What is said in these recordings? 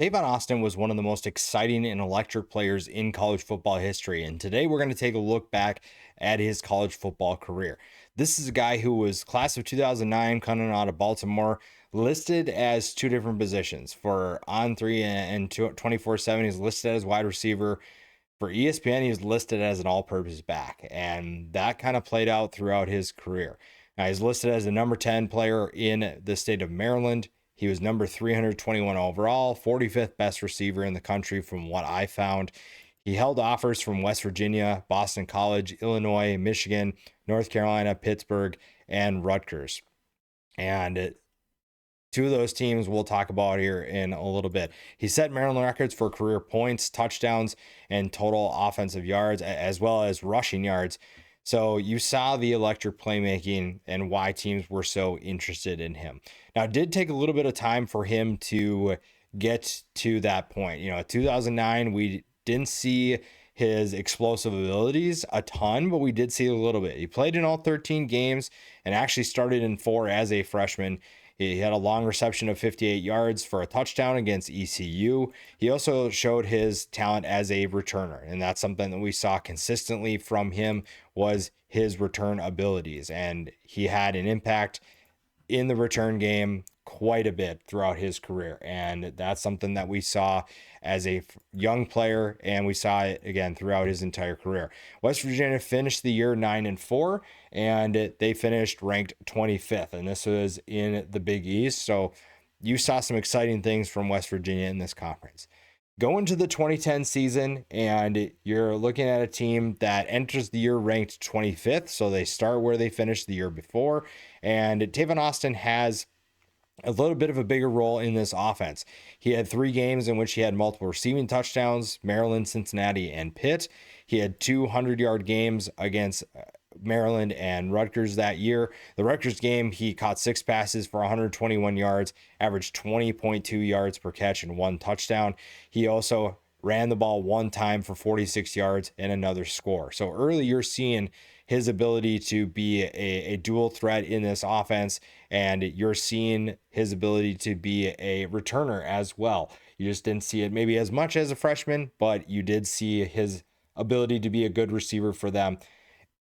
Tavon Austin was one of the most exciting and electric players in college football history. And today we're going to take a look back at his college football career. This is a guy who was class of 2009, coming out of Baltimore, listed as two different positions. For On 3 and 24/7, he's listed as wide receiver. For ESPN, he was listed as an all purpose back. And that kind of played out throughout his career. Now, he's listed as the number 10 player in the state of Maryland. He was number 321 overall, 45th best receiver in the country from what I found. He held offers from West Virginia, Boston College, Illinois, Michigan, North Carolina, Pittsburgh, and Rutgers. And two of those teams we'll talk about here in a little bit. He set Maryland records for career points, touchdowns, and total offensive yards, as well as rushing yards. So you saw the electric playmaking and why teams were so interested in him. Now, it did take a little bit of time for him to get to that point. 2009, we didn't see his explosive abilities a ton, but we did see a little bit. He played in all 13 games and actually started in 4 as a freshman. He had a long reception of 58 yards for a touchdown against ECU. He also showed his talent as a returner, and that's something that we saw consistently from him was his return abilities, and he had an impact in the return game quite a bit throughout his career, and that's something that we saw as a young player, and we saw it again throughout his entire career. West Virginia finished the year 9-4, and they finished ranked 25th, and this was in the Big East. So you saw some exciting things from West Virginia in this conference. Go into the 2010 season, and you're looking at a team that enters the year ranked 25th, so they start where they finished the year before, and Tavon Austin has a little bit of a bigger role in this offense. He had 3 games in which he had multiple receiving touchdowns, Maryland, Cincinnati, and Pitt. He had 200-yard games against Maryland and Rutgers that year. The Rutgers game, he caught 6 passes for 121 yards, averaged 20.2 yards per catch and 1 touchdown. He also ran the ball 1 time for 46 yards and another score. So early you're seeing his ability to be a dual threat in this offense, and you're seeing his ability to be a returner as well. You just didn't see it maybe as much as a freshman, but you did see his ability to be a good receiver for them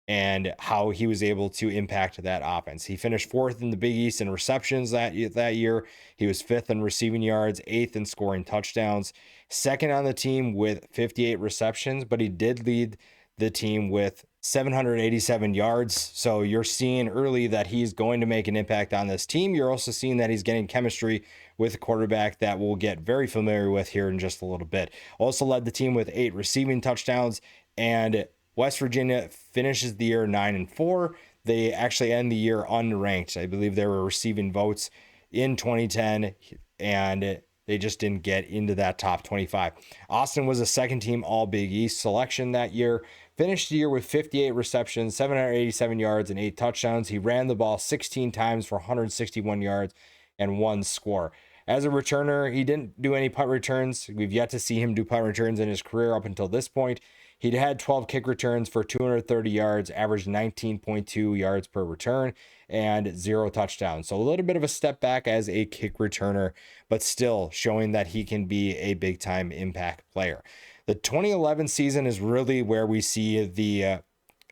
and how he was able to impact that offense. He finished 4th in the Big East in receptions that year. He was 5th in receiving yards, 8th in scoring touchdowns, 2nd on the team with 58 receptions, but he did lead the team with 787 yards. So you're seeing early that he's going to make an impact on this team. You're also seeing that he's getting chemistry with a quarterback that we'll get very familiar with here in just a little bit. Also led the team with 8 receiving touchdowns, and West Virginia finishes the year 9-4. They actually end the year unranked. I believe they were receiving votes in 2010, and they just didn't get into that top 25. Austin was a second-team All-Big East selection that year. Finished the year with 58 receptions, 787 yards, and 8 touchdowns. He ran the ball 16 times for 161 yards and 1 score. As a returner, he didn't do any punt returns. We've yet to see him do punt returns in his career up until this point. He'd had 12 kick returns for 230 yards, averaged 19.2 yards per return, and 0 touchdowns. So a little bit of a step back as a kick returner, but still showing that he can be a big-time impact player. The 2011 season is really where we see the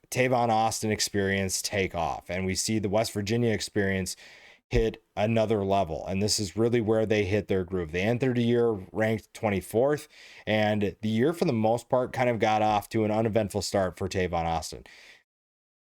Tavon Austin experience take off, and we see the West Virginia experience hit another level, and this is really where they hit their groove. They entered the year ranked 24th, and the year for the most part kind of got off to an uneventful start for Tavon Austin.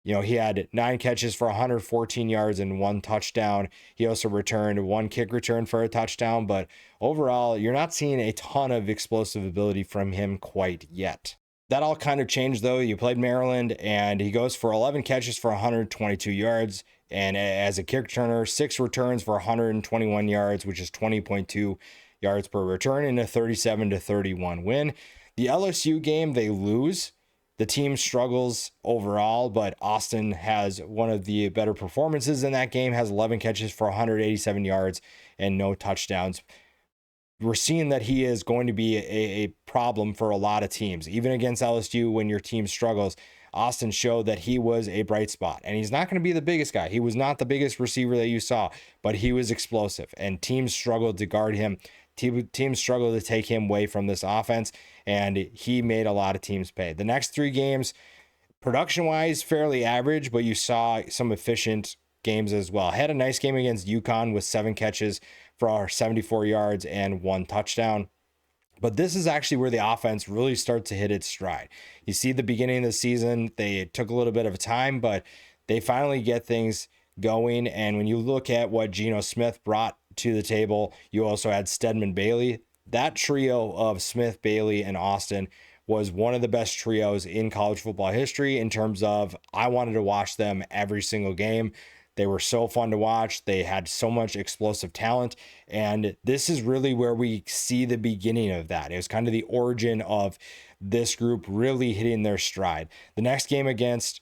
He had 9 catches for 114 yards and 1 touchdown. He also returned 1 kick return for a touchdown, but overall, you're not seeing a ton of explosive ability from him quite yet. That all kind of changed, though. You played Maryland, and he goes for 11 catches for 122 yards. And as a kick returner, 6 returns for 121 yards, which is 20.2 yards per return in a 37-31 win. The LSU game, they lose. The team struggles overall, but Austin has one of the better performances in that game, has 11 catches for 187 yards and no touchdowns. We're seeing that he is going to be a problem for a lot of teams. Even against LSU, when your team struggles, Austin showed that he was a bright spot. And he's not going to be the biggest guy. He was not the biggest receiver that you saw, but he was explosive. And teams struggled to guard him Teams struggle to take him away from this offense, and he made a lot of teams pay. The next 3 games, production-wise, fairly average, but you saw some efficient games as well. Had a nice game against UConn with 7 catches for 74 yards and 1 touchdown. But this is actually where the offense really starts to hit its stride. You see the beginning of the season, they took a little bit of time, but they finally get things going. And when you look at what Geno Smith brought to the table, you also had Stedman Bailey. That trio of Smith, Bailey, and Austin was one of the best trios in college football history in terms of I wanted to watch them every single game. They were so fun to watch. They had so much explosive talent. And this is really where we see the beginning of that. It was kind of the origin of this group really hitting their stride. The next game against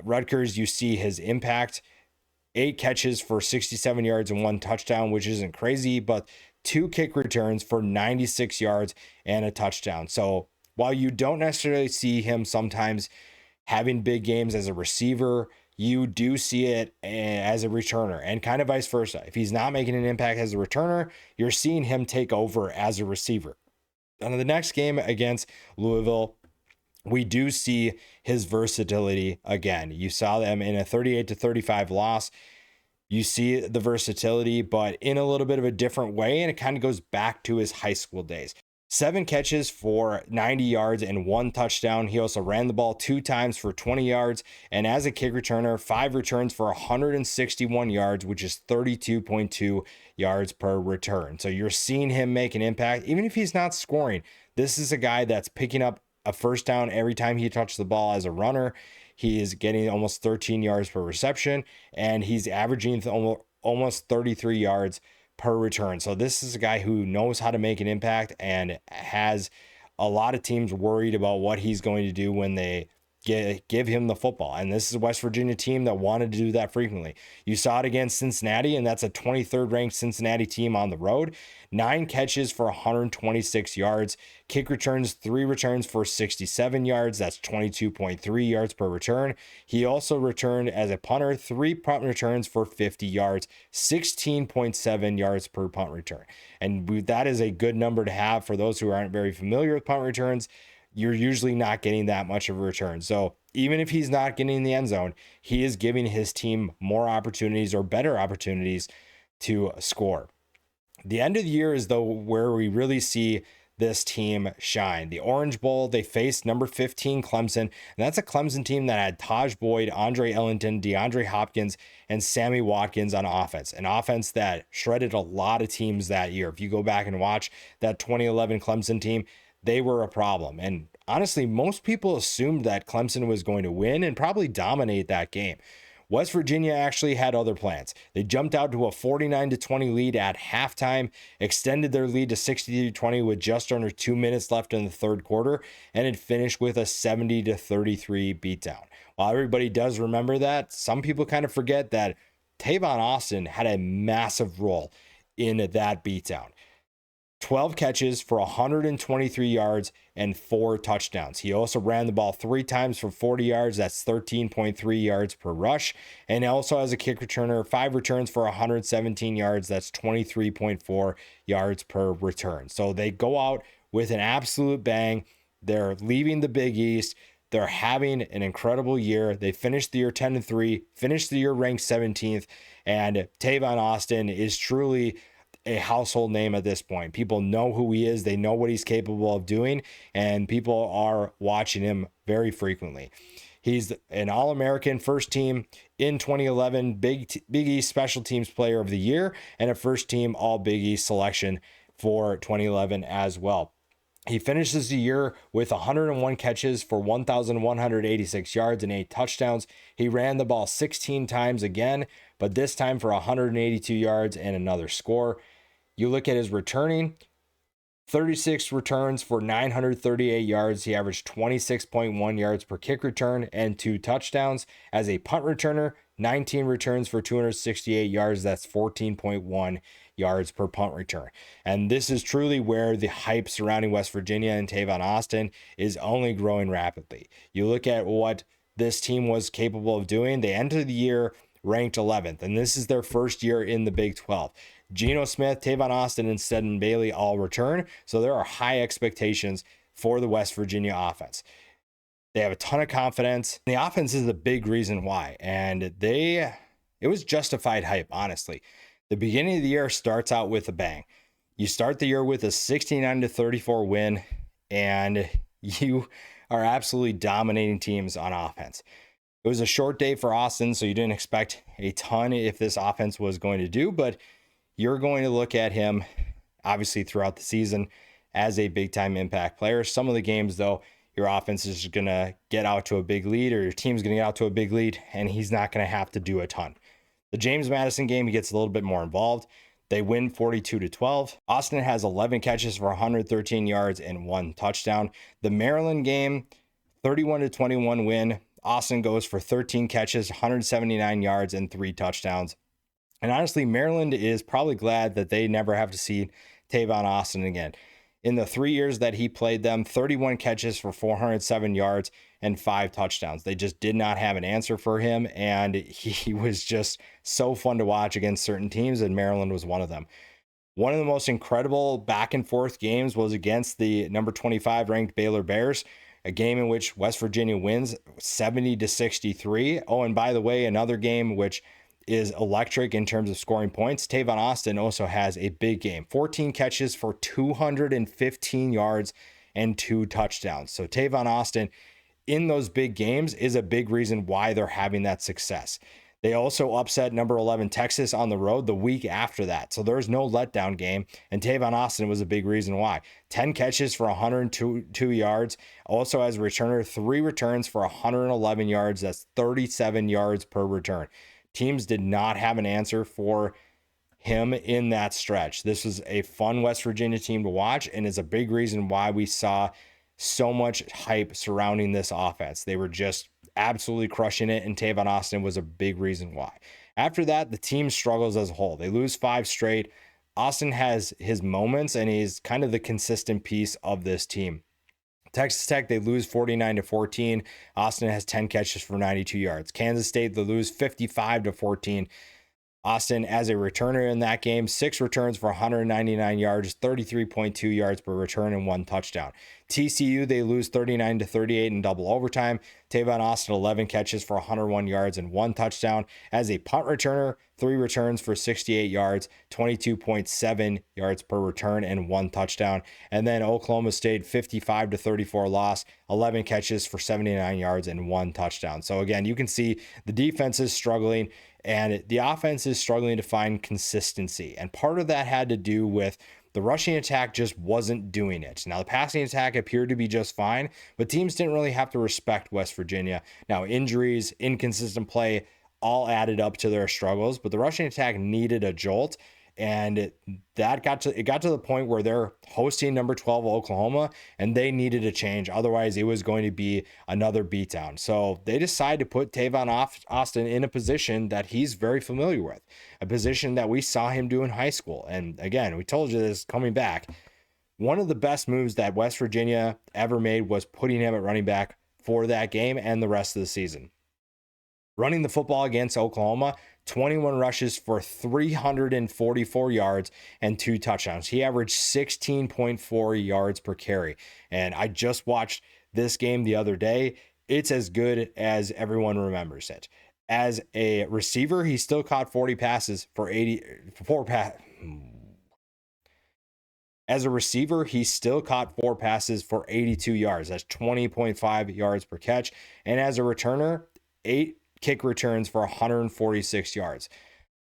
Rutgers, you see his impact. 8 catches for 67 yards and 1 touchdown, which isn't crazy, but 2 kick returns for 96 yards and a touchdown. So while you don't necessarily see him sometimes having big games as a receiver, you do see it as a returner, and kind of vice versa. If he's not making an impact as a returner, you're seeing him take over as a receiver. And in the next game against Louisville, we do see his versatility again. You saw them in a 38-35 loss. You see the versatility, but in a little bit of a different way, and it kind of goes back to his high school days. 7 catches for 90 yards and 1 touchdown. He also ran the ball 2 times for 20 yards. And as a kick returner, 5 returns for 161 yards, which is 32.2 yards per return. So you're seeing him make an impact, even if he's not scoring. This is a guy that's picking up a first down every time he touches the ball as a runner. He is getting almost 13 yards per reception, and he's averaging almost 33 yards per return. So this is a guy who knows how to make an impact and has a lot of teams worried about what he's going to do when they give him the football. And this is a West Virginia team that wanted to do that frequently. You saw it against Cincinnati, and that's a 23rd ranked Cincinnati team on the road. 9 catches for 126 yards, kick returns, 3 returns for 67 yards. That's 22.3 yards per return. He also returned as a punter, 3 punt returns for 50 yards, 16.7 yards per punt return. And that is a good number to have for those who aren't very familiar with punt returns. You're usually not getting that much of a return. So even if he's not getting in the end zone, he is giving his team more opportunities or better opportunities to score. The end of the year is though where we really see this team shine. The Orange Bowl, they faced number 15 Clemson, and that's a Clemson team that had Taj Boyd, Andre Ellington, DeAndre Hopkins, and Sammy Watkins on offense. An offense that shredded a lot of teams that year. If you go back and watch that 2011 Clemson team, they were a problem. And honestly, most people assumed that Clemson was going to win and probably dominate that game. West Virginia actually had other plans. They jumped out to a 49-20 lead at halftime, extended their lead to 60-20 with just under 2 minutes left in the third quarter, and it finished with a 70-33 beatdown. While everybody does remember that, some people kind of forget that Tavon Austin had a massive role in that beatdown. 12 catches for 123 yards and 4 touchdowns. He also ran the ball 3 times for 40 yards. That's 13.3 yards per rush. And also as a kick returner, 5 returns for 117 yards. That's 23.4 yards per return. So they go out with an absolute bang. They're leaving the Big East. They're having an incredible year. They finished the year 10-3, finished the year ranked 17th. And Tavon Austin is truly a household name at this point. People know who he is. They know what he's capable of doing, and people are watching him very frequently. He's an All-American first team in 2011, Big East Special Teams Player of the Year, and a first team All Big East selection for 2011 as well. He finishes the year with 101 catches for 1,186 yards and 8 touchdowns. He ran the ball 16 times again, but this time for 182 yards and another score. You look at his returning, 36 returns for 938 yards. He averaged 26.1 yards per kick return and 2 touchdowns. As a punt returner, 19 returns for 268 yards. That's 14.1 yards per punt return. And this is truly where the hype surrounding West Virginia and Tavon Austin is only growing rapidly. You look at what this team was capable of doing. They entered the year ranked 11th, and this is their first year in the Big 12. Geno Smith, Tavon Austin, and Stedman Bailey all return. So there are high expectations for the West Virginia offense. They have a ton of confidence. The offense is a big reason why. And it was justified hype, honestly. The beginning of the year starts out with a bang. You start the year with a 69-34 win, and you are absolutely dominating teams on offense. It was a short day for Austin, so you didn't expect a ton if this offense was going to do, but you're going to look at him, obviously, throughout the season as a big-time impact player. Some of the games, though, your offense is going to get out to a big lead, or your team's going to get out to a big lead, and he's not going to have to do a ton. The James Madison game, he gets a little bit more involved. They win 42-12. Austin has 11 catches for 113 yards and 1 touchdown. The Maryland game, 31-21 win. Austin goes for 13 catches, 179 yards, and 3 touchdowns. And honestly, Maryland is probably glad that they never have to see Tavon Austin again. In the 3 years that he played them, 31 catches for 407 yards and 5 touchdowns. They just did not have an answer for him, and he was just so fun to watch against certain teams, and Maryland was one of them. One of the most incredible back and forth games was against the number 25 ranked Baylor Bears, a game in which West Virginia wins 70-63. Oh, and by the way, another game which is electric in terms of scoring points. Tavon Austin also has a big game, 14 catches for 215 yards and 2 touchdowns. So Tavon Austin in those big games is a big reason why they're having that success. They also upset number 11 Texas on the road the week after that. So there's no letdown game. And Tavon Austin was a big reason why. 10 catches for 102 yards. Also as a returner, 3 returns for 111 yards. That's 37 yards per return. Teams did not have an answer for him in that stretch. This was a fun West Virginia team to watch, and is a big reason why we saw so much hype surrounding this offense. They were just absolutely crushing it, and Tavon Austin was a big reason why. After that, the team struggles as a whole. They lose 5 straight. Austin has his moments, and he's kind of the consistent piece of this team. Texas Tech, they lose 49-14. Austin has 10 catches for 92 yards. Kansas State, they lose 55-14. Austin, as a returner in that game, 6 returns for 199 yards, 33.2 yards per return, and 1 touchdown. TCU, they lose 39-38 in double overtime. Tavon Austin, 11 catches for 101 yards and 1 touchdown. As a punt returner, 3 returns for 68 yards, 22.7 yards per return, and 1 touchdown. And then Oklahoma State, 55-34 loss, 11 catches for 79 yards and 1 touchdown. So again, you can see the defense is struggling, and the offense is struggling to find consistency. And part of that had to do with the rushing attack just wasn't doing it. Now, the passing attack appeared to be just fine, but teams didn't really have to respect West Virginia. Now, injuries, inconsistent play, all added up to their struggles, but the rushing attack needed a jolt. And it got to the point where they're hosting number 12 Oklahoma, and they needed a change. Otherwise, it was going to be another beatdown. So they decided to put Tavon Austin in a position that he's very familiar with, a position that we saw him do in high school. And again, we told you this coming back. One of the best moves that West Virginia ever made was putting him at running back for that game and the rest of the season. Running the football against Oklahoma, 21 rushes for 344 yards and 2 touchdowns. He averaged 16.4 yards per carry. And I just watched this game the other day. It's as good as everyone remembers it. As a receiver, he still caught 40 passes for 84 As a receiver, he still caught 4 passes for 82 yards. That's 20.5 yards per catch. And as a returner, 8 kick returns for 146 yards.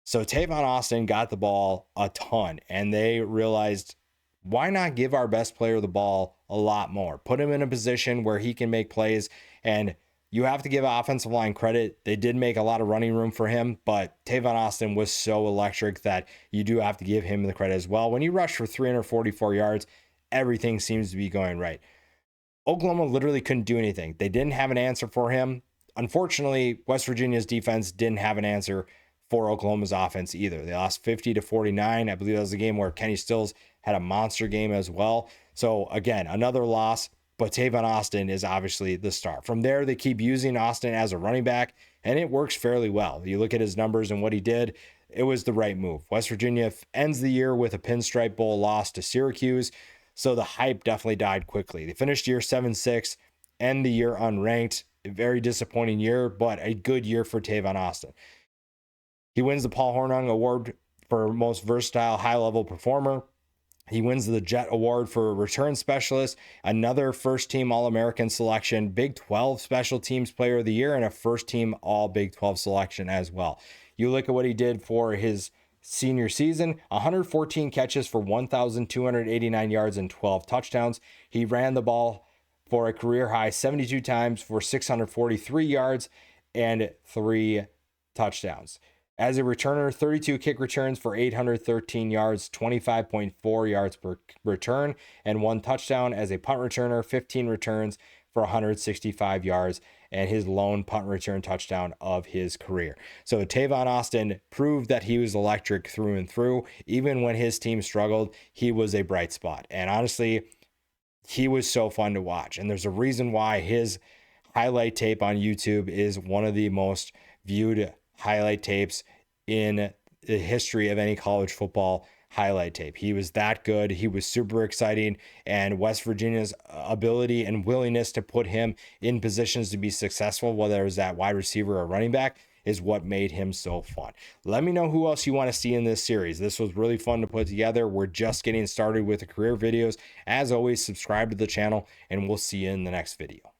So Tavon Austin got the ball a ton, and they realized, why not give our best player the ball a lot more? Put him in a position where he can make plays, and you have to give offensive line credit. They did make a lot of running room for him, but Tavon Austin was so electric that you do have to give him the credit as well. When you rush for 344 yards, everything seems to be going right. Oklahoma literally couldn't do anything. They didn't have an answer for him. Unfortunately, West Virginia's defense didn't have an answer for Oklahoma's offense either. They lost 50-49. I believe that was the game where Kenny Stills had a monster game as well. So again, another loss, but Tavon Austin is obviously the star. From there, they keep using Austin as a running back, and it works fairly well. You look at his numbers and what he did. it was the right move. West Virginia ends the year with a Pinstripe Bowl loss to Syracuse, so the hype definitely died quickly. They finished year 7-6, end the year unranked. A very disappointing year, but a good year for Tavon Austin. He wins the Paul Hornung Award for most versatile high-level performer. He wins the Jet Award for return specialist, another first-team All-American selection, Big 12 Special Teams Player of the Year, and a first-team All-Big 12 selection as well. You look at what he did for his senior season, 114 catches for 1,289 yards and 12 touchdowns. He ran the ball for a career high 72 times for 643 yards and 3 touchdowns. As a returner, 32 kick returns for 813 yards, 25.4 yards per return, and 1 touchdown. As a punt returner, 15 returns for 165 yards, and his lone punt return touchdown of his career. So Tavon Austin proved that he was electric through and through. Even when his team struggled, he was a bright spot. And honestly, he was so fun to watch. And there's a reason why his highlight tape on YouTube is one of the most viewed highlight tapes in the history of any college football highlight tape. He was that good. He was super exciting, and West Virginia's ability and willingness to put him in positions to be successful, whether it was at wide receiver or running back, is what made him so fun. Let me know who else you want to see in this series. This was really fun to put together. We're just getting started with the career videos. As always, subscribe to the channel, and we'll see you in the next video.